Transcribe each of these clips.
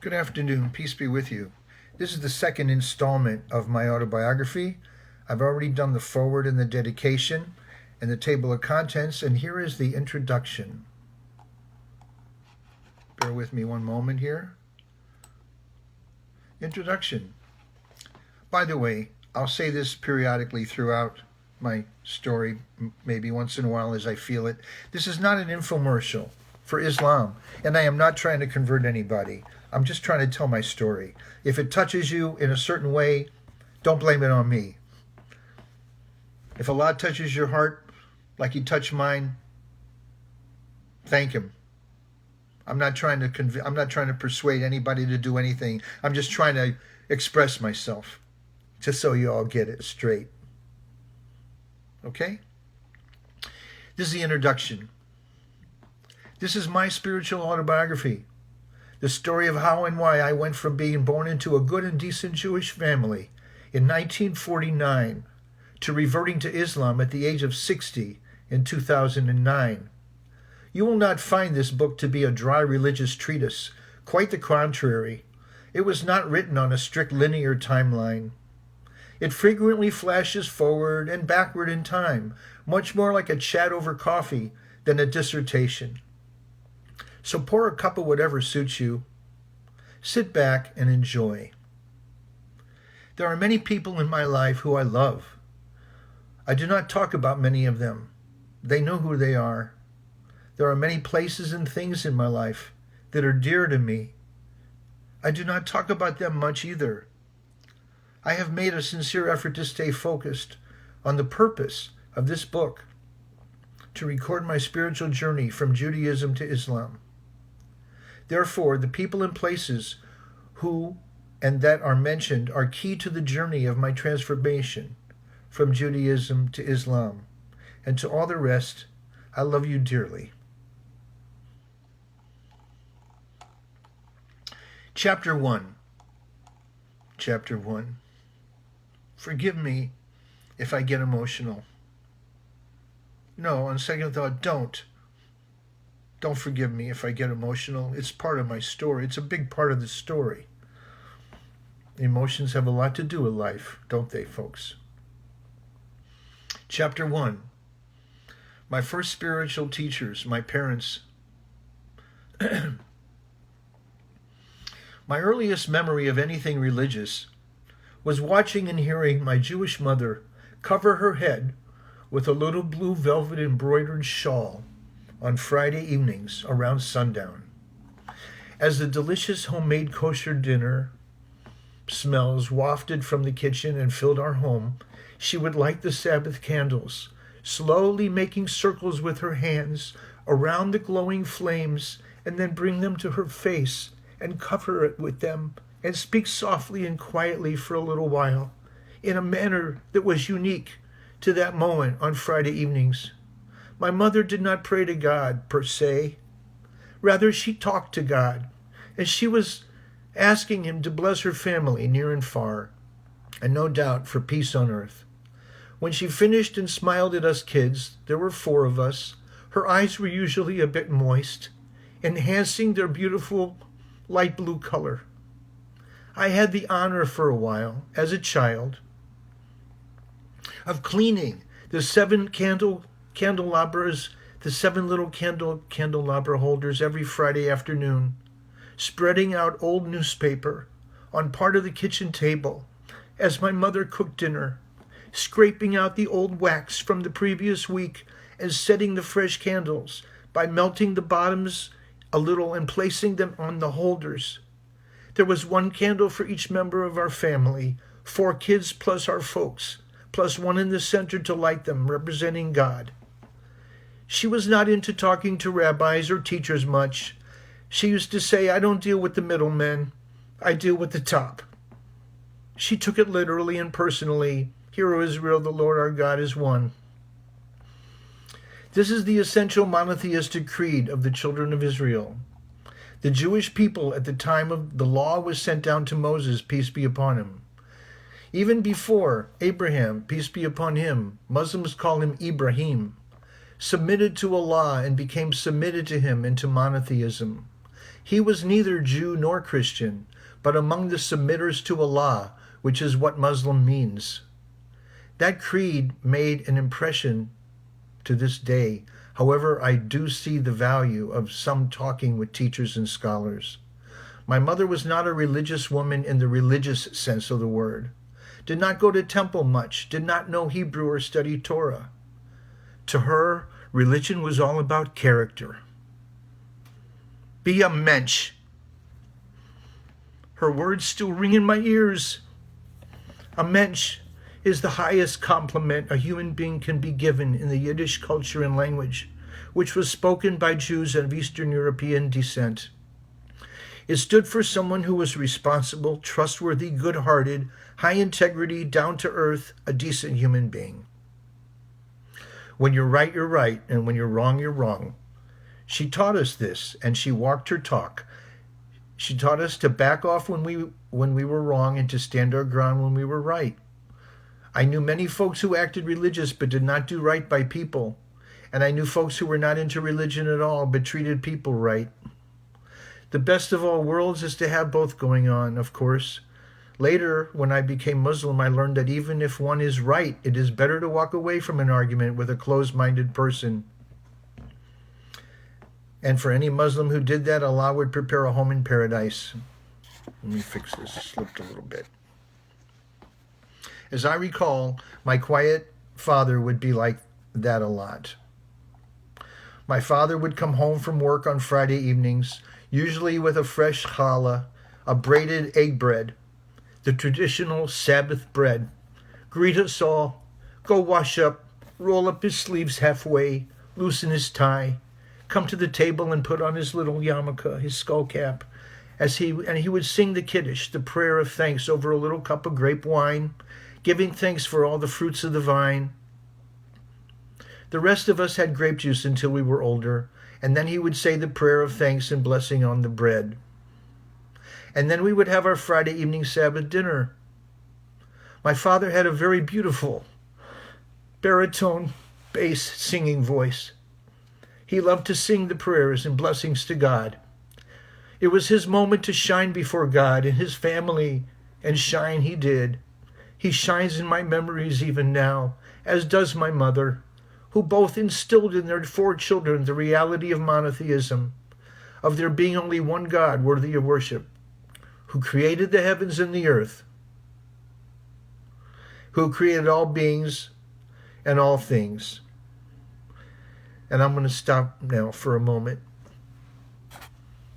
Good afternoon. Peace be with you. This is the second installment of my autobiography. I've already done the foreword and the dedication and the table of contents, and here is the introduction. Bear with me one moment here. Introduction. By the way, I'll say this periodically throughout my story, maybe once in a while as I feel it. This is not an infomercial for Islam, and I am not trying to convert anybody. I'm just trying to tell my story. If it touches you in a certain way, don't blame it on me. If Allah touches your heart like He touched mine, thank Him. I'm not trying to persuade anybody to do anything. I'm just trying to express myself, just so you all get it straight. Okay? This is the introduction. This is my spiritual autobiography. The story of how and why I went from being born into a good and decent Jewish family in 1949 to reverting to Islam at the age of 60 in 2009. You will not find this book to be a dry religious treatise. Quite the contrary. It was not written on a strict linear timeline. It frequently flashes forward and backward in time, much more like a chat over coffee than a dissertation. So pour a cup of whatever suits you. Sit back and enjoy. There are many people in my life who I love. I do not talk about many of them. They know who they are. There are many places and things in my life that are dear to me. I do not talk about them much either. I have made a sincere effort to stay focused on the purpose of this book, to record my spiritual journey from Judaism to Islam. Therefore, the people and places who and that are mentioned are key to the journey of my transformation from Judaism to Islam. And to all the rest, I love you dearly. Chapter 1. Chapter 1. Forgive me if I get emotional. No, on second thought, don't. Don't forgive me if I get emotional. It's part of my story. It's a big part of the story. Emotions have a lot to do with life, don't they, folks? Chapter 1. My first spiritual teachers, my parents. My earliest memory of anything religious was watching and hearing my Jewish mother cover her head with a little blue velvet embroidered shawl on Friday evenings around sundown. As the delicious homemade kosher dinner smells wafted from the kitchen and filled our home, she would light the Sabbath candles, slowly making circles with her hands around the glowing flames, and then bring them to her face and cover it with them and speak softly and quietly for a little while in a manner that was unique to that moment on Friday evenings. My mother did not pray to God, per se. Rather, she talked to God, and she was asking Him to bless her family near and far, and no doubt for peace on earth. When she finished and smiled at us kids, there were 4 of us, her eyes were usually a bit moist, enhancing their beautiful light blue color. I had the honor for a while, as a child, of cleaning the 7 candelabras, the 7 little candelabra holders every Friday afternoon, spreading out old newspaper on part of the kitchen table as my mother cooked dinner, scraping out the old wax from the previous week and setting the fresh candles by melting the bottoms a little and placing them on the holders. There was 1 candle for each member of our family, 4 kids plus our folks, plus 1 in the center to light them, representing God. She was not into talking to rabbis or teachers much. She used to say, I don't deal with the middlemen, I deal with the top. She took it literally and personally. Hear, O Israel, the Lord our God is one. This is the essential monotheistic creed of the children of Israel. The Jewish people at the time of the law was sent down to Moses, peace be upon him. Even before Abraham, peace be upon him, Muslims call him Ibrahim, submitted to Allah and became submitted to him into monotheism. He was neither Jew nor Christian, but among the submitters to Allah, which is what Muslim means. That creed made an impression to this day. However, I do see the value of some talking with teachers and scholars. My mother was not a religious woman in the religious sense of the word, did not go to temple much, did not know Hebrew or study Torah. To her, religion was all about character. Be a mensch. Her words still ring in my ears. A mensch is the highest compliment a human being can be given in the Yiddish culture and language, which was spoken by Jews of Eastern European descent. It stood for someone who was responsible, trustworthy, good-hearted, high integrity, down-to-earth, a decent human being. When you're right, and when you're wrong. She taught us this, and she walked her talk. She taught us to back off when we were wrong and to stand our ground when we were right. I knew many folks who acted religious but did not do right by people, and I knew folks who were not into religion at all but treated people right. The best of all worlds is to have both going on, of course. Later, when I became Muslim, I learned that even if one is right, it is better to walk away from an argument with a closed-minded person. And for any Muslim who did that, Allah would prepare a home in paradise. Let me fix this. It slipped a little bit. As I recall, my quiet father would be like that a lot. My father would come home from work on Friday evenings, usually with a fresh challah, a braided egg bread, the traditional Sabbath bread, greet us all, go wash up, roll up his sleeves halfway, loosen his tie, come to the table and put on his little yarmulke, his skull cap, and he would sing the Kiddush, the prayer of thanks over a little cup of grape wine, giving thanks for all the fruits of the vine. The rest of us had grape juice until we were older, and then he would say the prayer of thanks and blessing on the bread. And then we would have our Friday evening Sabbath dinner. My father had a very beautiful baritone bass singing voice. He loved to sing the prayers and blessings to God. It was his moment to shine before God and his family, and shine he did. He shines in my memories even now, as does my mother, who both instilled in their 4 children the reality of monotheism, of there being only one God worthy of worship, who created the heavens and the earth, who created all beings and all things. And I'm going to stop now for a moment.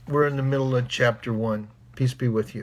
We're in the middle of chapter 1. Peace be with you.